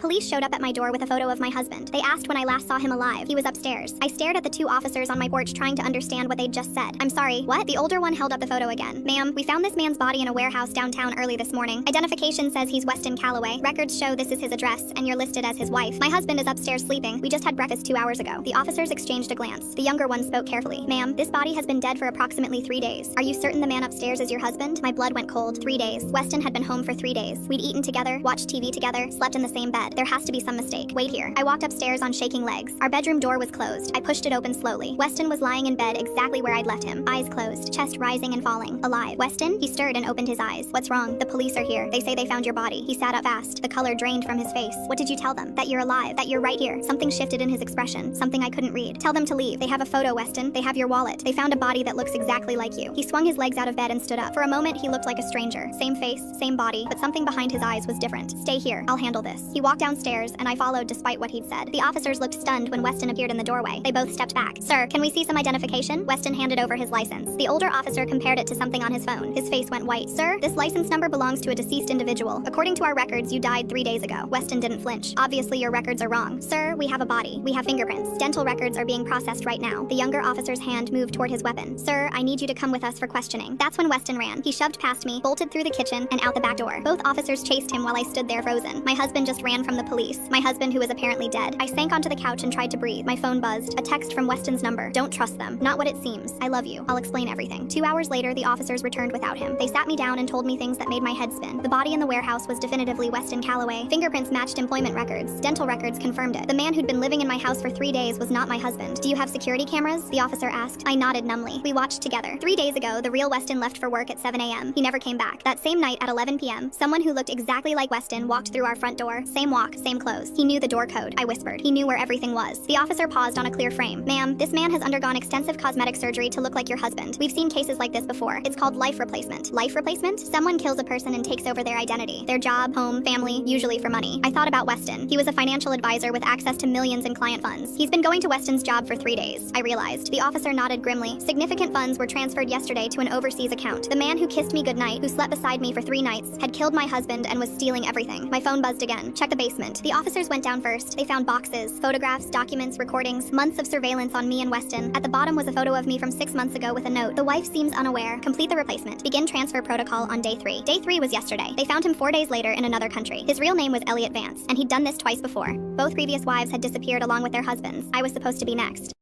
police showed up at my door with a photo of my husband. They asked when I last saw him alive. He was upstairs. I stared at the two officers on my porch trying to understand what they'd just said. I'm sorry, what? The older one held up the photo again. Ma'am, we found this man's body in a warehouse downtown early this morning. Identification says he's Weston Calloway. Records show this is his address, and you're listed as his wife. My husband is upstairs sleeping. We just had breakfast 2 hours ago. The officers exchanged a glance. The younger one spoke carefully. Ma'am, this body has been dead for approximately 3 days. Are you certain the man upstairs is your husband? My blood went cold. 3 days. Weston had been home for 3 days. We'd eaten together, watched TV together, slept in the same bed. There has to be some mistake. Wait here. I walked upstairs on shaking legs. Our bedroom door was closed. I pushed it open slowly. Weston was lying in bed exactly where I'd left him. Eyes closed, chest rising and falling. Alive. Weston? He stirred and opened his eyes. What's wrong? The police are here. They say they found your body. He sat up fast. The color drained from his face. What did you tell them? That you're alive. That you're right here. Something shifted in his expression. Something I couldn't read. Tell them to leave. They have a photo, Weston. They have your wallet. They found a body that looks exactly like you. He swung his legs out of bed and stood up. For a moment, he looked like a stranger. Same face, same body, but something behind his eyes was different. Stay here. I'll handle this. He walked downstairs, and I followed despite what he'd said. The officers looked stunned when Weston appeared in the doorway. They both stepped back. Sir, can we see some identification? Weston handed over his license. The older officer compared it to something on his phone. His face went white. Sir, this license number belongs to a deceased individual. According to our records, you died 3 days ago. Weston didn't flinch. Obviously, your records are wrong. Sir, we have a body. We have fingerprints. Dental records are being processed right now. The younger officer's hand moved toward his weapon. Sir, I need you to come with us for questioning. That's when Weston ran. He shoved past me, bolted through the kitchen, and out the back door. Both officers chased him while I stood there frozen. My husband just ran from the police. My husband, who was apparently dead. I sank onto the couch and tried to breathe. My phone buzzed. A text from Weston's number. Don't trust them. Not what it seems. I love you. I'll explain everything. 2 hours later, the officers returned without him. They sat me down and told me things that made my head spin. The body in the warehouse was definitively Weston Calloway. Fingerprints matched employment records. Dental records confirmed it. The man who'd been living in my house for 3 days was not my husband. Do you have security cameras? The officer asked. I nodded numbly. We watched together. 3 days ago, the real Weston left for work at 7 a.m. He never came back. That same night at 11 p.m., someone who looked exactly like Weston walked through our front door. Same walk, same clothes. He knew the door code. I whispered. He knew where everything was. The officer paused on a clear frame. Ma'am, this man has undergone extensive cosmetic surgery to look like your husband. We've seen cases like this before. It's called life replacement. Life replacement? Someone kills a person and takes over their identity, their job, home, family, usually for money. I thought about Weston. He was a financial advisor with access to millions in client funds. He's been going to Weston's job for 3 days. I realized. The officer nodded grimly. Significant funds were transferred yesterday to an overseas account. The man who kissed me goodnight, who slept beside me for 3 nights, had killed my husband and was stealing everything. My phone buzzed again. Check the basement. The officers went down first. They found boxes, photographs, documents, recordings, months of surveillance on me and Weston. At the bottom was a photo of me from 6 months ago with a note. The wife seems unaware. Complete the replacement. Begin transfer protocol on day 3. Day 3 was yesterday. They found him 4 days later in another country. His real name was Elliot Vance, and he'd done this twice before. Both previous wives had disappeared along with their husbands. I was supposed to be next.